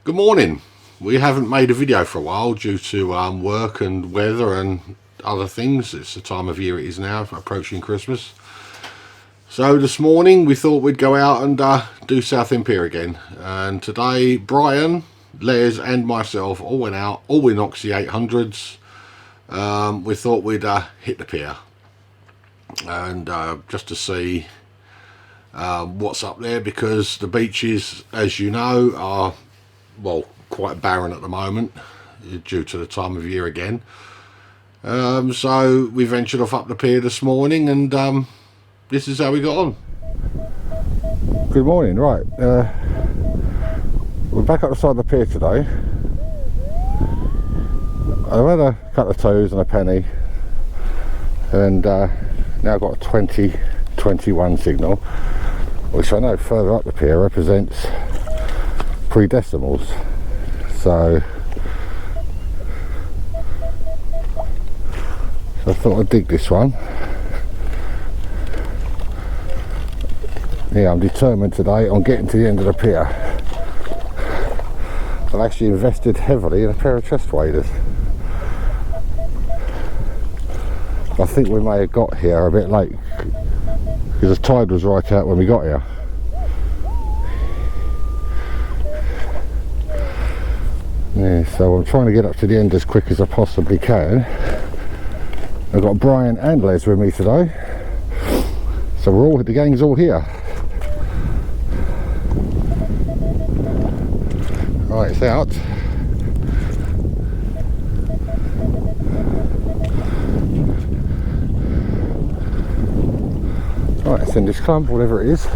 Good morning. We haven't made a video for a while due to work and weather and other things. It's the time of year it is now, approaching Christmas. So this morning we thought we'd go out and do Southend Pier again. And today Brian, Les and myself all went out, all in Oxy 800s. We thought we'd hit the pier and just to see what's up there, because the beaches, as you know, are quite barren at the moment due to the time of year again. So we ventured off up the pier this morning, and this is how we got on. Good morning. Right, we're back up the side of the pier today. I've had a couple of twos and a penny, and now got a 2021 signal, which I know further up the pier represents pre-decimals. So I thought I'd dig this one. Yeah, I'm determined today on getting to the end of the pier. I've actually invested heavily in a pair of chest waders. I think we may have got here a bit late because the tide was right out when we got here. Yeah, so I'm trying to get up to the end as quick as I possibly can. I've got Brian and Les with me today, so the gang's all here. Right, it's out. Right, it's in this clump, whatever it is.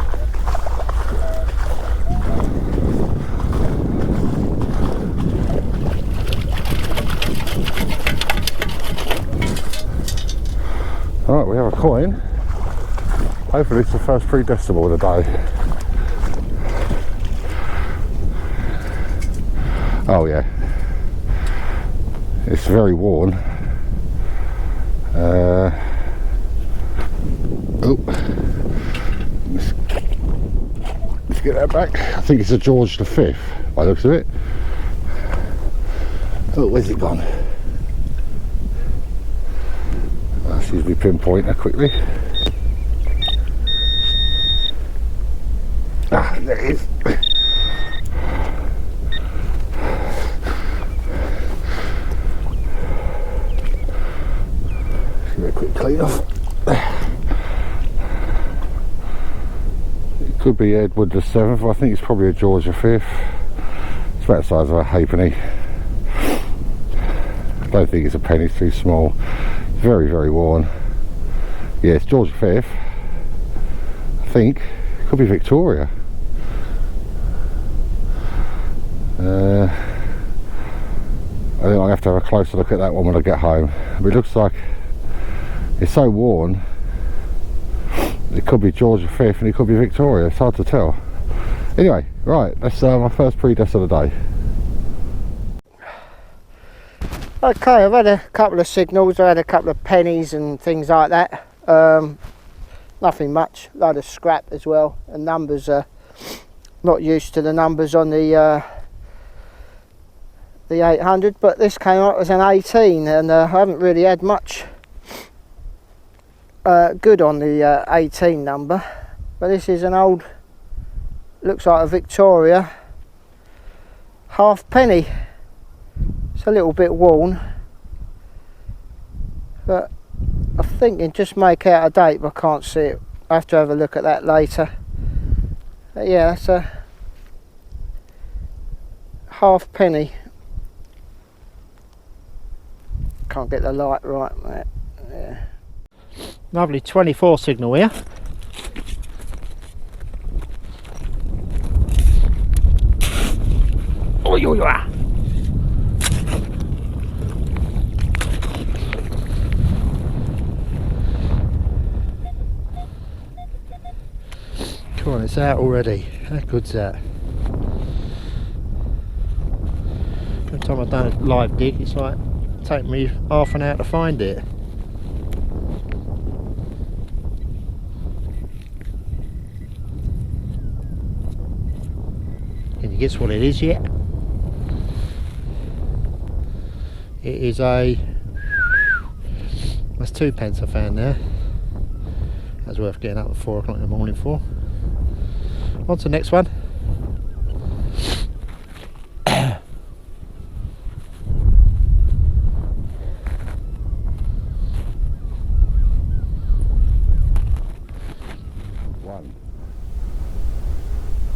Alright, we have a coin. Hopefully it's the first pre-decimal of the day. Oh yeah, it's very worn. Let's get that back. I think it's a George V by the looks of it. Oh, where's it gone? Excuse me, pinpoint that quickly. Ah, there it is. Give it a quick clean off. It could be Edward the 7th. I think it's probably a George V. It's about the size of a halfpenny. I don't think it's a penny, it's too small. Very, very worn. Yeah, it's George V. I think. Could be Victoria. I think I'll have to have a closer look at that one when I get home. But it looks like it's so worn. It could be George V and it could be Victoria. It's hard to tell. Anyway, right, that's my first pre-dec of the day. Okay, I've had a couple of signals, I had a couple of pennies and things like that. Nothing much, load of scrap as well, and numbers are not used to the numbers on the 800, but this came up as an 18, and I haven't really had much good on the 18 number, but this is an old, looks like a Victoria halfpenny. It's a little bit worn, but I think it just make out a date, but I can't see it. I have to have a look at that later. But yeah, that's a halfpenny. Can't get the light right. Yeah. Lovely 24 signal here. Oh, you are. Come on, it's out already. How good's that? Every time I've done a live dig, it's like taking me half an hour to find it. Can you guess what it is yet? It is that's 2 pence I found there. That's worth getting up at 4 o'clock in the morning for. On to the next one.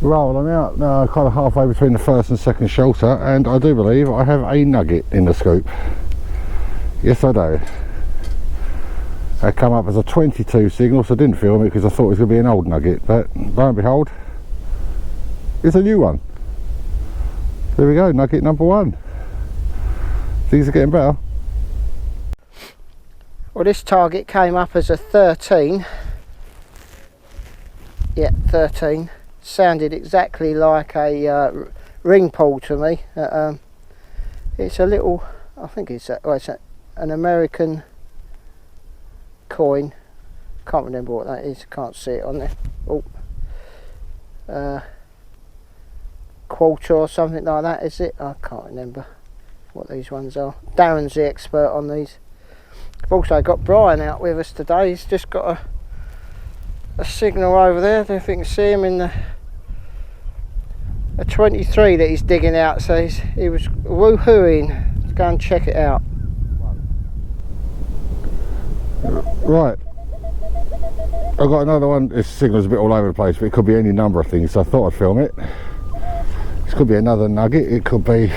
Right, I'm out now, kind of halfway between the first and second shelter, and I do believe I have a nugget in the scoop. Yes, I do. It come up as a 22 signal, so I didn't film it because I thought it was going to be an old nugget, but lo and behold, it's a new one. There we go, nugget number 1. Things are getting better. Well, this target came up as a 13. Yeah, 13. Sounded exactly like a ring pull to me. It's a little, I think it's an American coin. Can't remember what that is. Can't see it on there. Oh, quarter or something like that, is it? I can't remember what these ones are. Darren's the expert on these. I've also got Brian out with us today. He's just got a signal over there. I don't know if you can see him in a 23 that he's digging out, so he was woohooing to go and check it out. Right, I've got another one. This signal's a bit all over the place, but it could be any number of things, so I thought I'd film it. This could be another nugget, it could be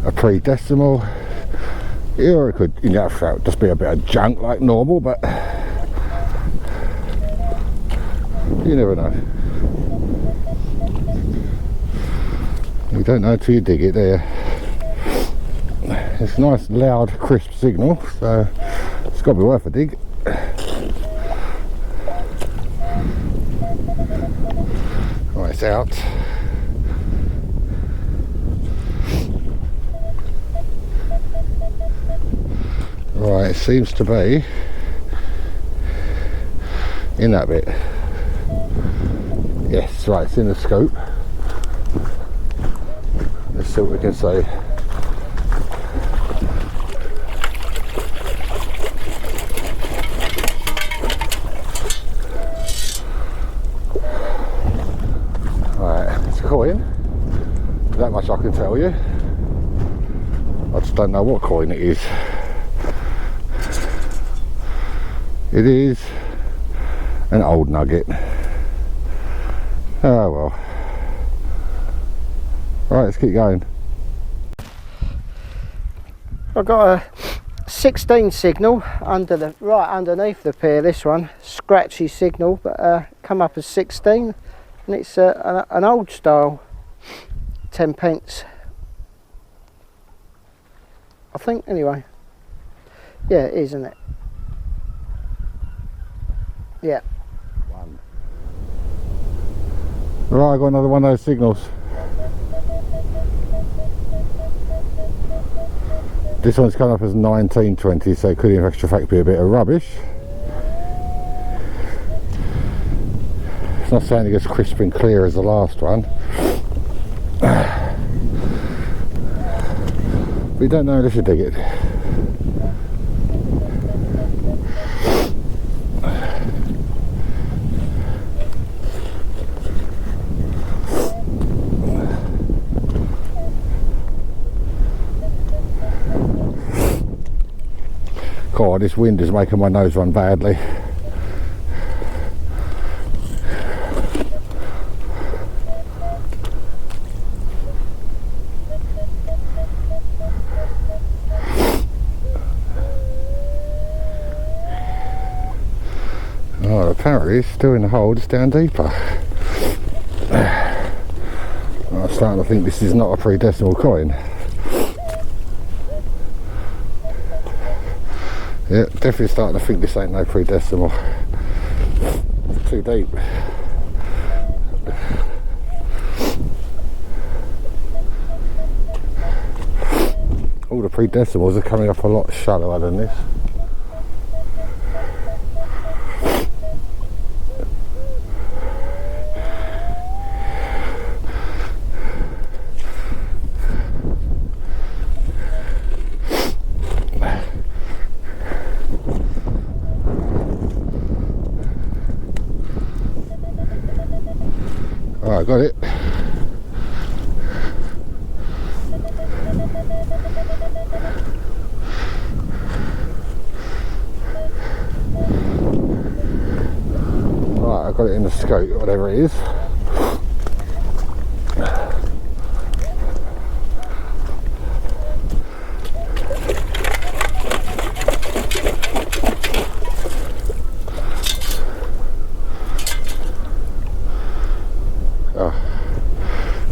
a pre-decimal, or it could, just be a bit of junk like normal, but you never know. You don't know till you dig it, there. It's a nice, loud, crisp signal, so it's got to be worth a dig. Right, it's out. Right, it seems to be in that bit. Yes, right, it's in the scope. Let's see what we can see. Right, it's a coin. That much I can tell you. I just don't know what coin it is. It is an old nugget. Oh well. Right, let's keep going. I've got a 16 signal right underneath the pier. This one, scratchy signal, but come up as 16, and it's an old style 10 pence. I think, anyway. Yeah, it is, isn't it? Yeah. One. Right, I got another one of those signals. This one's come up as 1920, so it could in actual fact be a bit of rubbish. It's not sounding as crisp and clear as the last one. We don't know unless you dig it. God, this wind is making my nose run badly. Oh, apparently it's still in the hole, it's down deeper. I'm starting to think this is not a pre-decimal coin. Yeah, definitely starting to think this ain't no pre-decimal. It's too deep. All the pre-decimals are coming up a lot shallower than this. Alright, got it. Right, I've got it in the scope, whatever it is.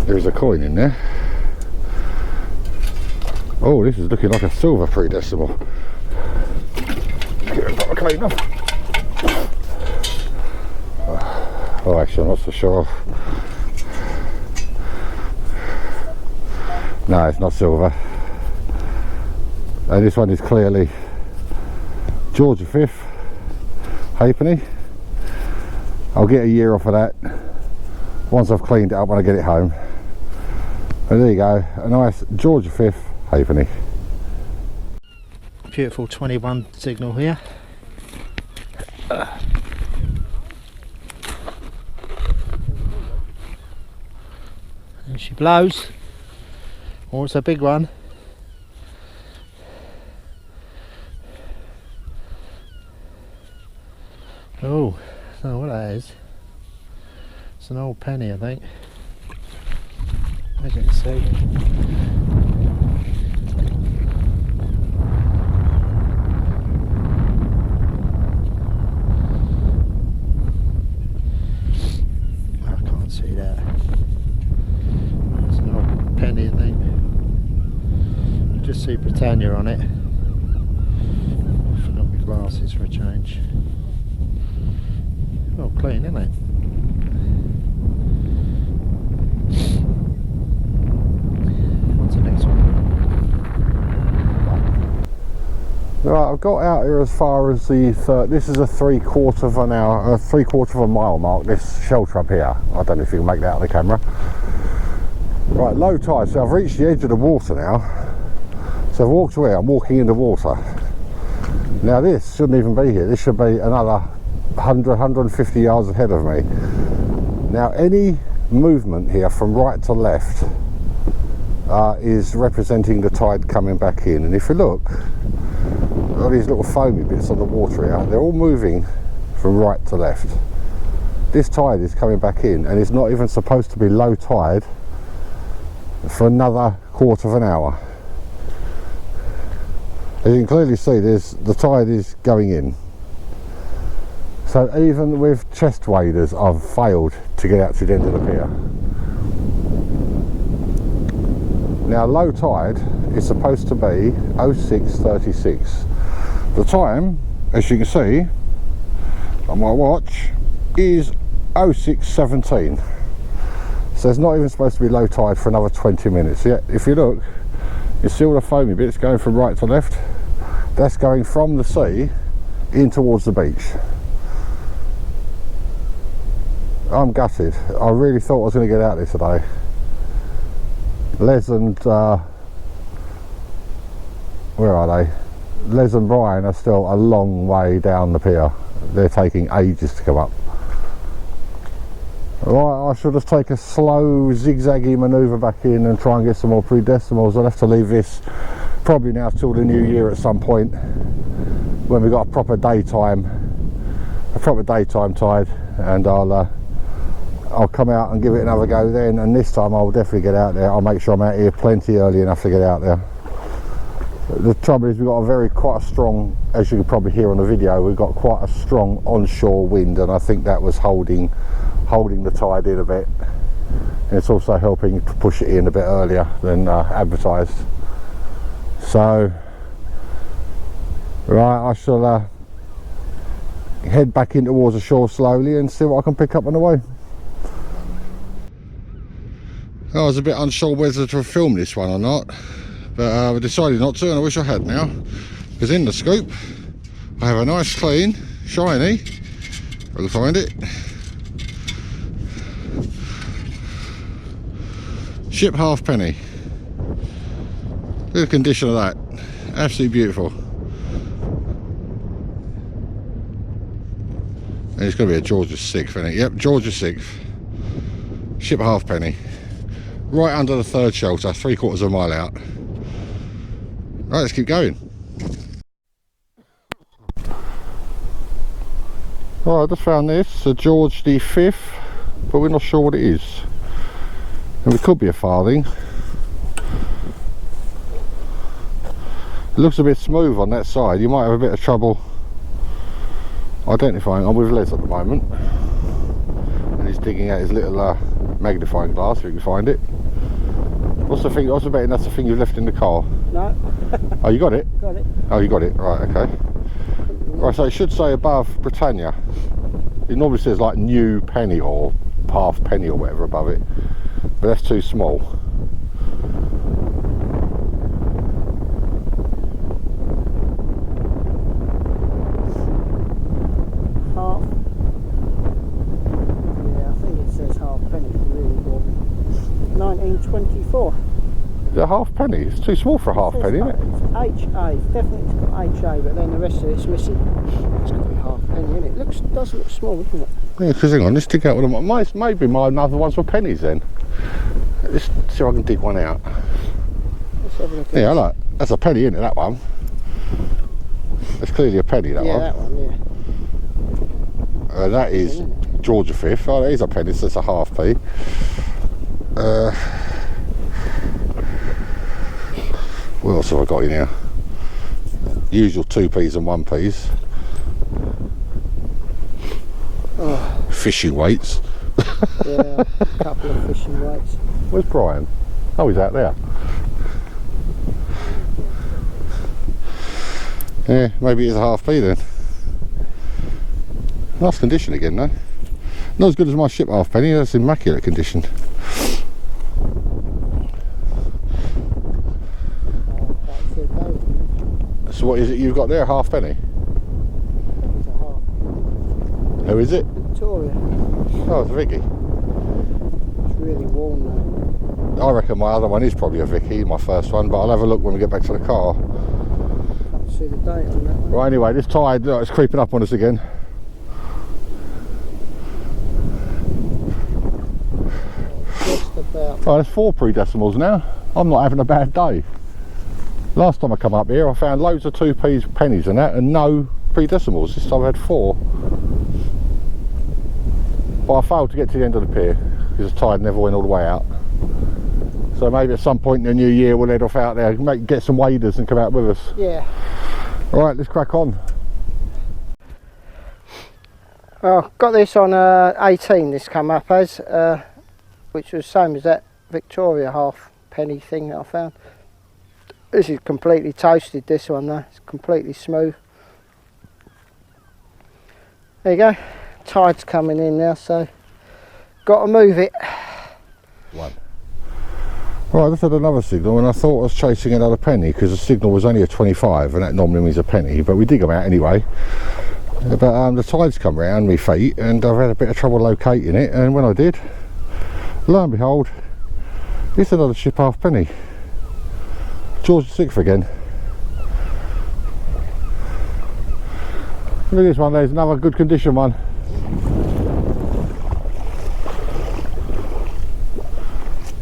There's a coin in there. Oh, this is looking like a silver pre-decimal. Get it proper clean up. Oh, actually, I'm not so sure. No, it's not silver. And this one is clearly George V halfpenny. I'll get a year off of that once I've cleaned it up when I get it home. And there you go, a nice George V halfpenny. Beautiful 21 signal here. And she blows. Oh, it's a big one. Oh, I don't know what that is. It's an old penny, I think. As you can see. I can't see that. It's an old penny, I think. You just see Britannia on it. I forgot my glasses for a change. Well, clean, isn't it? Right, I've got out here as far as the this is a 3/4 of an hour, 3/4 of a mile mark, this shelter up here. I don't know if you can make that on the camera. Right, low tide, so I've reached the edge of the water now. So I've walked away, I'm walking in the water. Now this shouldn't even be here, this should be another 100, 150 yards ahead of me. Now any movement here from right to left is representing the tide coming back in, and if you look, all these little foamy bits on the water here, they're all moving from right to left. This tide is coming back in, and it's not even supposed to be low tide for another 1/4 of an hour. As you can clearly see, the tide is going in. So even with chest waders, I've failed to get out to the end of the pier. Now low tide is supposed to be 06:36. The time, as you can see on my watch, is 06:17. So it's not even supposed to be low tide for another 20 minutes. Yet if you look, you see all the foamy bits going from right to left. That's going from the sea in towards the beach. I'm gutted. I really thought I was going to get out there today. Les and where are they? Les and Brian are still a long way down the pier. They're taking ages to come up. Right, I should just take a slow zigzaggy manoeuvre back in and try and get some more pre-decimals. I'll have to leave this probably now till the new year at some point when we've got a proper daytime tide, and I'll come out and give it another go then, and this time I'll definitely get out there. I'll make sure I'm out here plenty early enough to get out there. The trouble is we've got quite a strong, as you can probably hear on the video, we've got quite a strong onshore wind, and I think that was holding the tide in a bit. And it's also helping to push it in a bit earlier than advertised. So, right, I shall head back in towards the shore slowly and see what I can pick up on the way. I was a bit unsure whether to film this one or not, but I decided not to, and I wish I had now, because in the scoop I have a nice clean, shiny, if I can find it, ship halfpenny. Look at the condition of that, absolutely beautiful. And it's going to be a George VI, isn't it? Yep, George VI. Ship a halfpenny. Right under the third shelter, 3/4 of a mile out. Right, let's keep going. Right, I just found this, a George V, but we're not sure what it is. And it could be a farthing. It looks a bit smooth on that side. You might have a bit of trouble identifying. I'm with Les at the moment, and he's digging out his little magnifying glass if you can find it. What's the thing? I was betting that's the thing you've left in the car. No. Oh, you got it? Got it. Oh, you got it. Right, okay. Right, so it should say above Britannia. It normally says like new penny or half penny or whatever above it, but that's too small. Half. Yeah, I think it says half penny. Really warm. 1924. Is it a half penny? It's too small for a half penny, isn't it? It's HA. Definitely it's got HA, but then the rest of it's missing. It's got to be half penny, isn't it? Does look small, doesn't it? Yeah, because hang on, let's dig out one of my, maybe my other ones were pennies then. Let's see if I can dig one out. Let's have a look at Yeah, this. look, that's a penny, isn't it, that one? That's clearly a penny, that yeah, one. that one, yeah. That is George V. Oh, that is a penny, so it's a half p. What else have I got in here? Usual 2p's and 1p's. Oh. Fishing weights. Yeah, a couple of fishing weights. Where's Brian? Oh, he's out there. Yeah, maybe it's a half p then. Nice condition again though. Not as good as my ship halfpenny, that's immaculate condition. So what is it you've got there, halfpenny? It's a half. Who is it? Victoria. Oh, it's a Vicky. It's really warm though. I reckon my other one is probably a Vicky, my first one, but I'll have a look when we get back to the car. Can't see the date on that one. Right, anyway, this tide, it's creeping up on us again. Just about. Oh, there's 4 pre-decimals now. I'm not having a bad day. Last time I come up here, I found loads of 2p's, pennies and that, and no pre-decimals. This time I had 4. But I failed to get to the end of the pier because the tide never went all the way out. So maybe at some point in the new year we'll head off out there, get some waders and come out with us. Yeah. Alright, let's crack on. Well, got this on 18, this come up as, which was the same as that Victoria half penny thing that I found. This is completely toasted, this one though, it's completely smooth. There you go, tide's coming in now, so got to move it. One. Right, I just had another signal and I thought I was chasing another penny because the signal was only a 25 and that normally means a penny, but we dig them out anyway. But the tide's come round me feet and I've had a bit of trouble locating it, and when I did, lo and behold, it's another ship halfpenny. George VI again. Look at this one, there's another good condition one.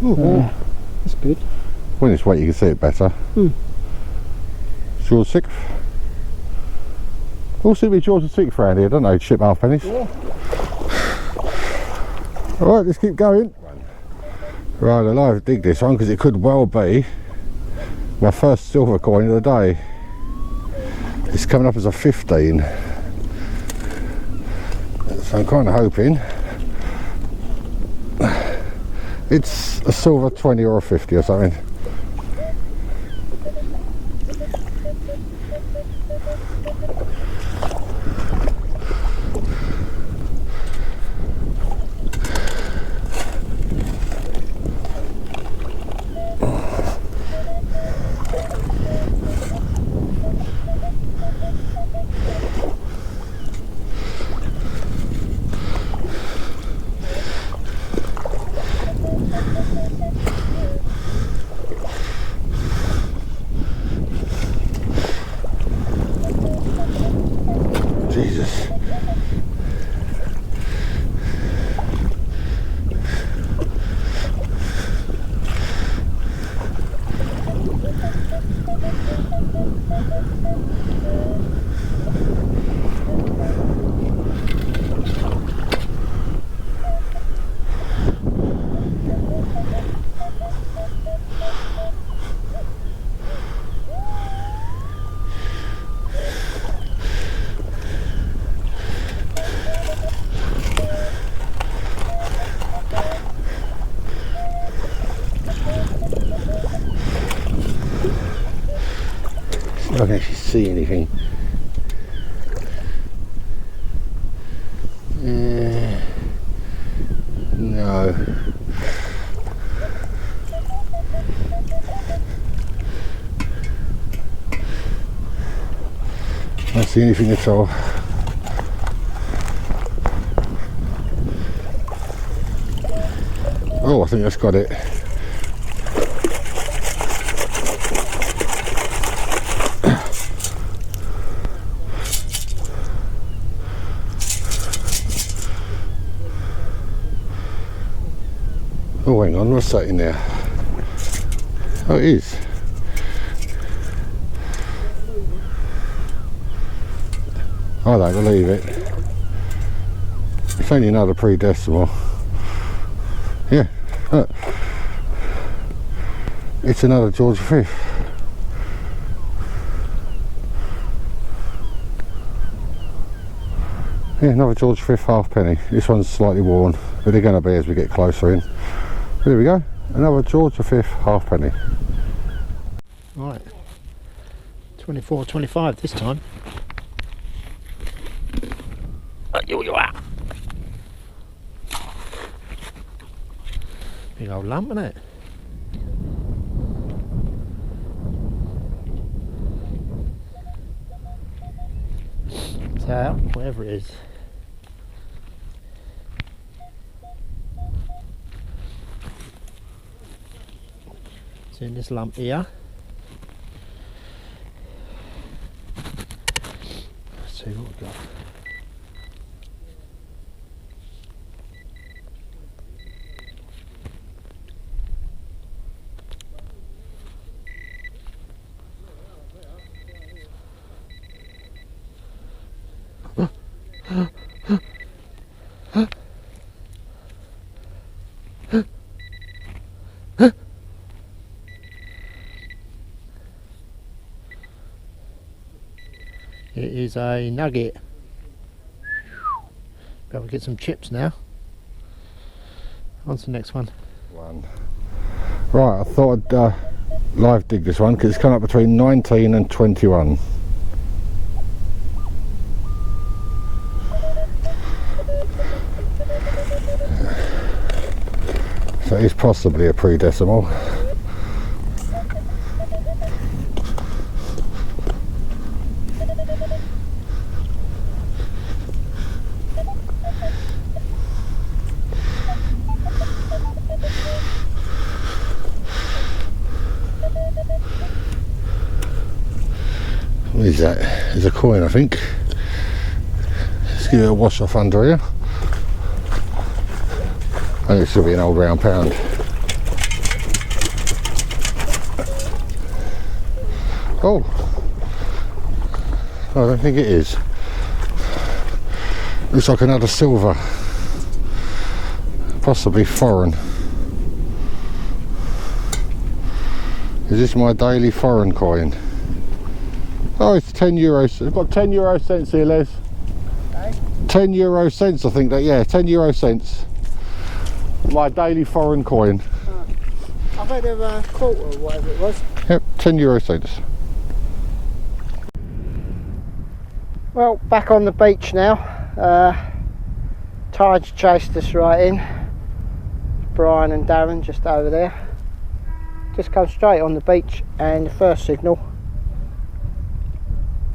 Ooh, that's good. When it's wet you can see it better. George VI. All seem to be George VI around here, don't they? Ship halfpennies. Yeah. Alright, let's keep going. Right, I'll have to dig this one because it could well be my first silver coin of the day. It's coming up as a 15. So I'm kind of hoping it's a silver 20 or a 50 or something. I can actually see anything. No. I don't see anything at all. Oh, I think that's got it. Oh, hang on, what's that in there? Oh, it is. I don't believe it. It's only another pre-decimal. Yeah, look. It's another George V. Yeah, another George V halfpenny. This one's slightly worn, but they're going to be as we get closer in. There we go, another George V halfpenny. Right, 24.25 this time. You are. Big old lump, isn't it? So, whatever it is. It's in this lump here. Let's see what we've got. It is a nugget. Better get some chips now. On to the next one. Right, I thought I'd live dig this one because it's come up between 19 and 21. So it's possibly a pre-decimal. What is that? There's a coin, I think. Let's give it a wash off under here. I think it should be an old round pound. Oh, I don't think it is. Looks like another silver, possibly foreign. Is this my daily foreign coin? Oh, it's 10 euros. It's got 10 euro cents here, Les. Okay. 10 euro cents, I think that, yeah, 10 euro cents. My daily foreign coin. I've had a quarter or whatever it was. Yep, 10 euro cents. Well, back on the beach now. Tides chased us right in. Brian and Darren just over there. Just come straight on the beach, and the first signal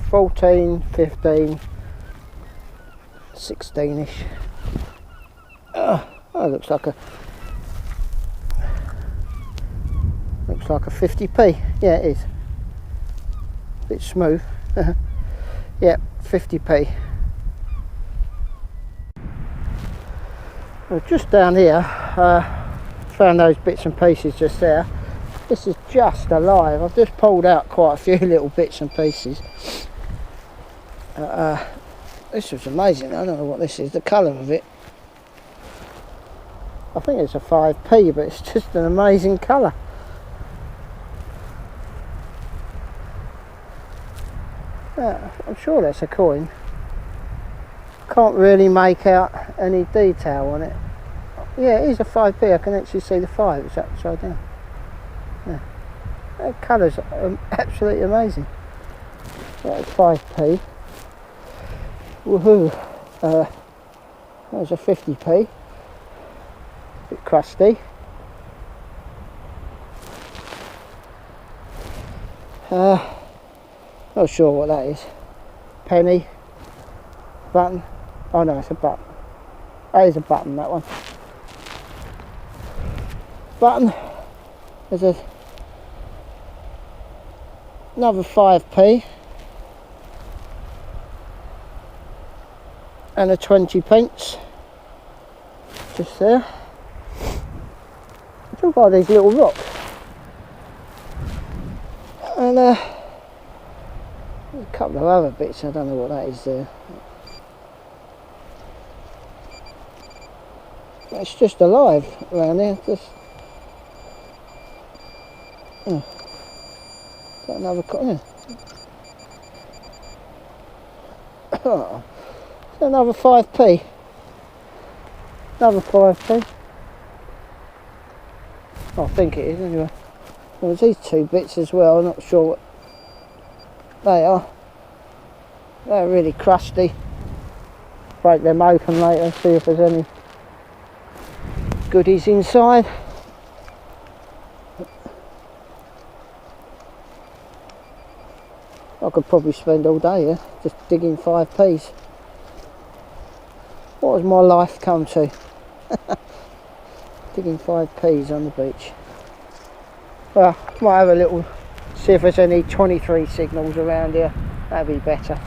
14, 15, 16ish. Oh, looks like a 50p. Yeah, it is. Bit smooth. Yep, 50p. Well, just down here, found those bits and pieces just there. This is just alive. I've just pulled out quite a few little bits and pieces. This was amazing. I don't know what this is, the colour of it. I think it's a 5p, but it's just an amazing colour. Yeah, I'm sure that's a coin. Can't really make out any detail on it. Yeah, it is a 5p. I can actually see the 5. It's upside down. Yeah. That colour's absolutely amazing. That's 5p. Woohoo! There's a 50p. Bit crusty. Not sure what that is. Penny. Button. Oh no, it's a button. That is a button, that one. Button. There's another 5p. And a 20 pence. Just there. Look at these little rocks. And a couple of other bits, I don't know what that is there. It's just alive around here. Just got another coin. Oh, another 5p. Another 5p. I think it is anyway. Well, there's these two bits as well. I'm not sure what they are. They're really crusty. Break them open later, see if there's any goodies inside. I could probably spend all day here just digging 5p's. What has my life come to? Digging 5p's on the beach. Well, might have a little, see if there's any 23 signals around here. That'd be better.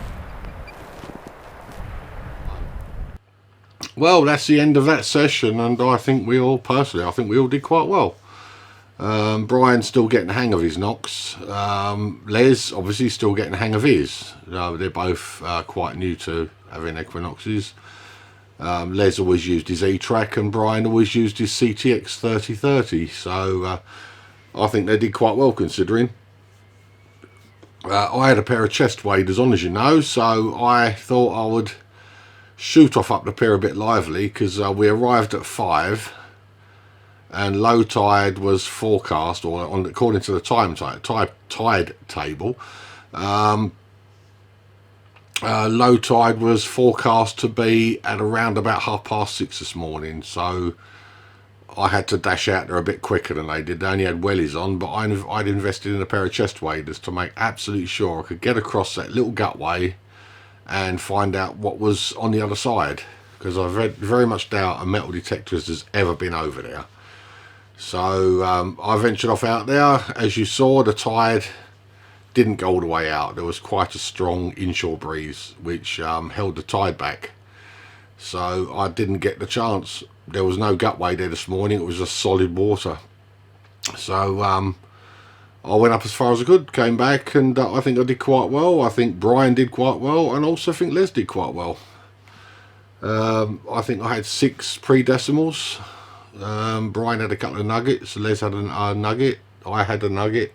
Well, that's the end of that session, and I think we all did quite well. Brian's still getting the hang of his knocks. Les obviously still getting the hang of his. They're both quite new to having Equinoxes. Les always used his E-Track and Brian always used his CTX 3030, so I think they did quite well considering. I had a pair of chest waders on, as you know, so I thought I would shoot off up the pier a bit lively, because we arrived at 5 and low tide was forecast, or according to the tide table, low tide was forecast to be at around about 6:30 this morning, so I had to dash out there a bit quicker than they did. They only had wellies on, but I'd invested in a pair of chest waders to make absolutely sure I could get across that little gutway and find out what was on the other side, because I very much doubt a metal detector has ever been over there. So I ventured off out there. As you saw, the tide didn't go all the way out. There was quite a strong inshore breeze which held the tide back, so I didn't get the chance. There was no gutway there this morning, it was just solid water. So I went up as far as I could, came back, and I think I did quite well. I think Brian did quite well, and also I think Les did quite well. I think I had 6 pre-decimals. Brian had a couple of nuggets, Les had a nugget, I had a nugget.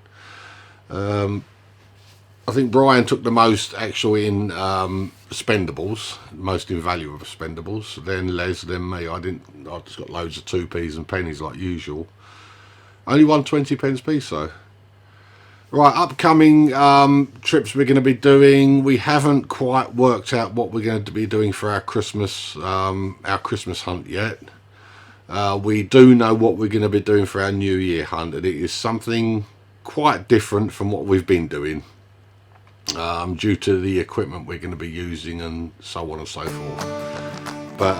I think Brian took the most actual in spendables, most invaluable spendables, then Les, then me. I just got loads of 2p's and pennies like usual. Only won 20 pence piece though. Right, upcoming trips we're going to be doing. We haven't quite worked out what we're going to be doing for our Christmas hunt yet. We do know what we're going to be doing for our New Year hunt, and it is something quite different from what we've been doing, due to the equipment we're going to be using and so on and so forth. But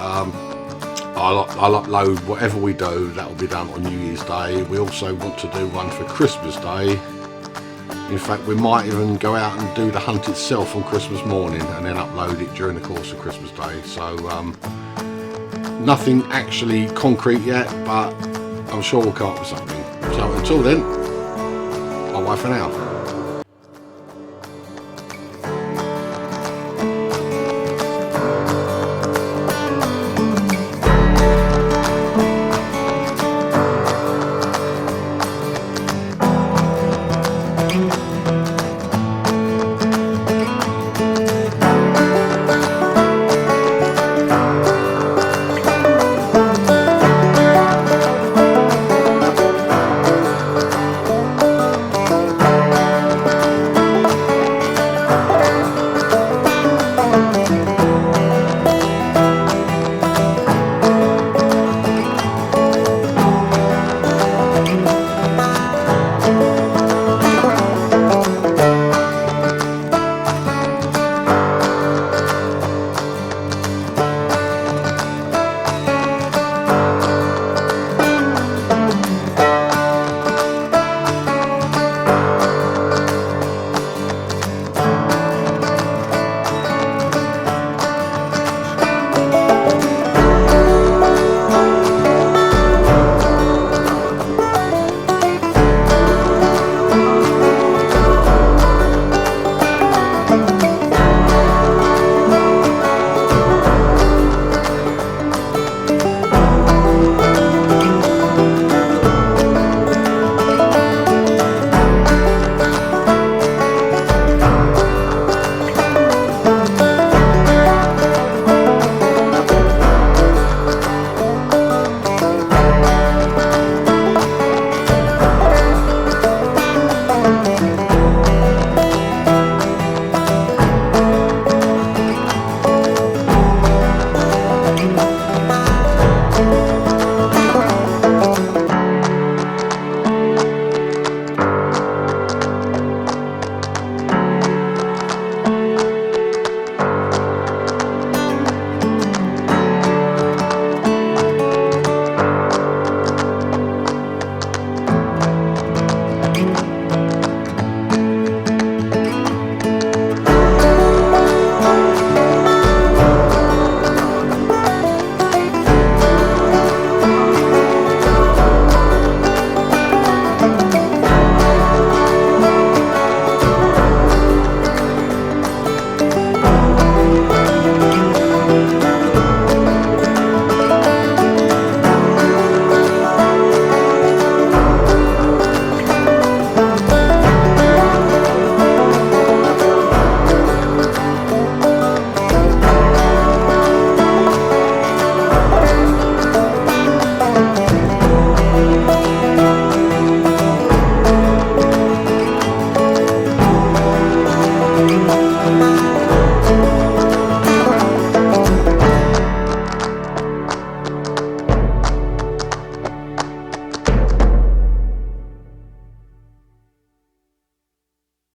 I'll upload whatever we do. That will be done on New Year's Day. We also want to do one for Christmas Day. In fact, we might even go out and do the hunt itself on Christmas morning and then upload it during the course of Christmas Day. So nothing actually concrete yet, but I'm sure we'll come up with something. So until then, bye for now.